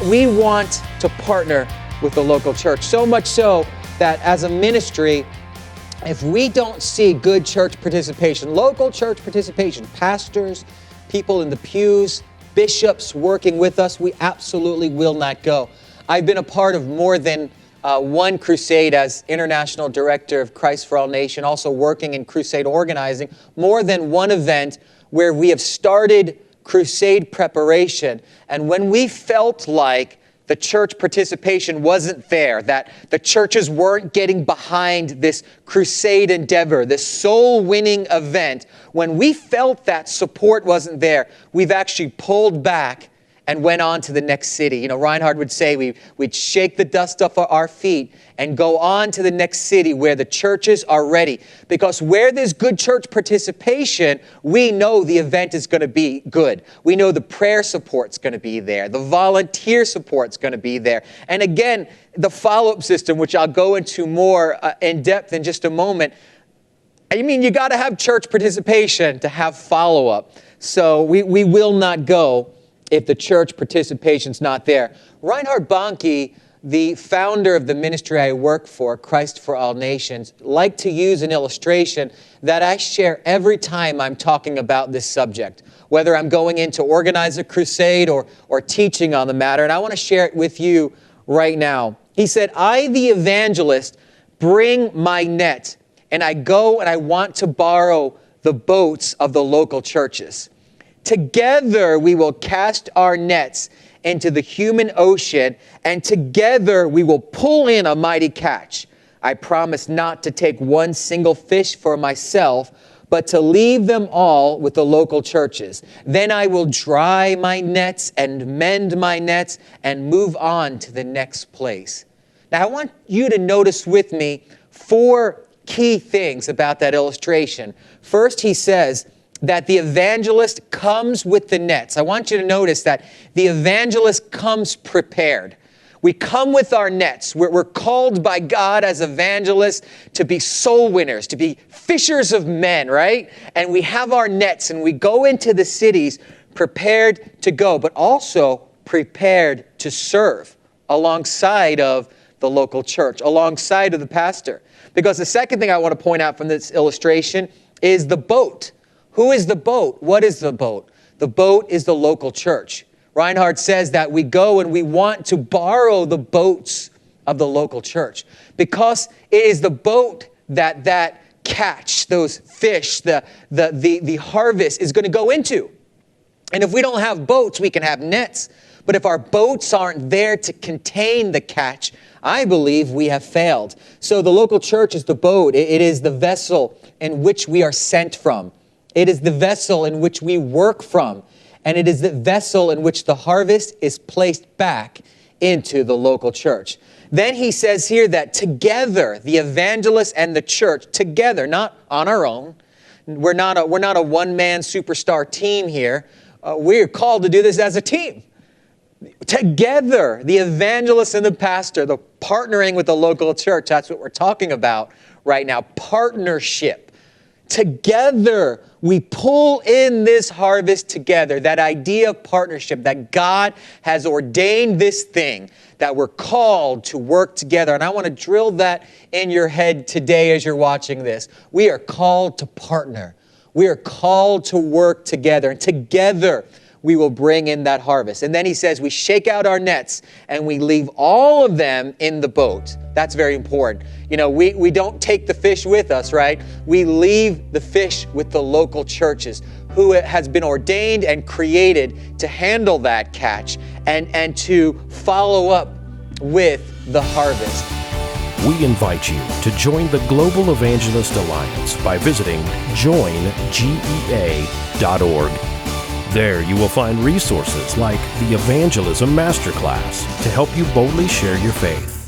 we want to partner with the local church, so much so that as a ministry, if we don't see good church participation, local church participation, pastors, people in the pews, bishops working with us, we absolutely will not go. I've been a part of more than one crusade as International Director of Christ for All Nations, also working in crusade organizing, more than one event where we have started crusade preparation. And when we felt like the church participation wasn't there, that the churches weren't getting behind this crusade endeavor, this soul-winning event, when we felt that support wasn't there, we've actually pulled back and went on to the next city. You know, Reinhard would say we'd shake the dust off our feet and go on to the next city where the churches are ready. Because where there's good church participation, we know the event is going to be good. We know the prayer support's going to be there. The volunteer support's going to be there. And again, the follow-up system, which I'll go into more in depth in just a moment. I mean, you got to have church participation to have follow-up. So we will not go if the church participation's not there. Reinhard Bonnke, the founder of the ministry I work for, Christ for All Nations, liked to use an illustration that I share every time I'm talking about this subject, whether I'm going in to organize a crusade or teaching on the matter, and I want to share it with you right now. He said, I, the evangelist, bring my net, and I go and I want to borrow the boats of the local churches. Together we will cast our nets into the human ocean, and together we will pull in a mighty catch. I promise not to take one single fish for myself, but to leave them all with the local churches. Then I will dry my nets and mend my nets and move on to the next place. Now I want you to notice with me 4 key things about that illustration. First, he says that the evangelist comes with the nets. I want you to notice that the evangelist comes prepared. We come with our nets. We're called by God as evangelists to be soul winners, to be fishers of men, right? And we have our nets and we go into the cities prepared to go, but also prepared to serve alongside of the local church, alongside of the pastor. Because the second thing I want to point out from this illustration is the boat. Who is the boat? What is the boat? The boat is the local church. Reinhard says that we go and we want to borrow the boats of the local church because it is the boat that catch, those fish, the harvest is going to go into. And if we don't have boats, we can have nets. But if our boats aren't there to contain the catch, I believe we have failed. So the local church is the boat. It is the vessel in which we are sent from. It is the vessel in which we work from, and it is the vessel in which the harvest is placed back into the local church. Then he says here that together, the evangelists and the church, together, not on our own. We're not a one-man superstar team here. We're called to do this as a team. Together, the evangelist and the pastor, the partnering with the local church, that's what we're talking about right now, partnership. Together, we pull in this harvest together, that idea of partnership, that God has ordained this thing, that we're called to work together. And I want to drill that in your head today as you're watching this. We are called to partner. We are called to work together. And together, we will bring in that harvest. And then he says we shake out our nets and we leave all of them in the boat. That's very important. You know, we don't take the fish with us, right? We leave the fish with the local churches who has been ordained and created to handle that catch and to follow up with the harvest. We invite you to join the Global Evangelist Alliance by visiting joingeea.org. There you will find resources like the Evangelism Masterclass to help you boldly share your faith.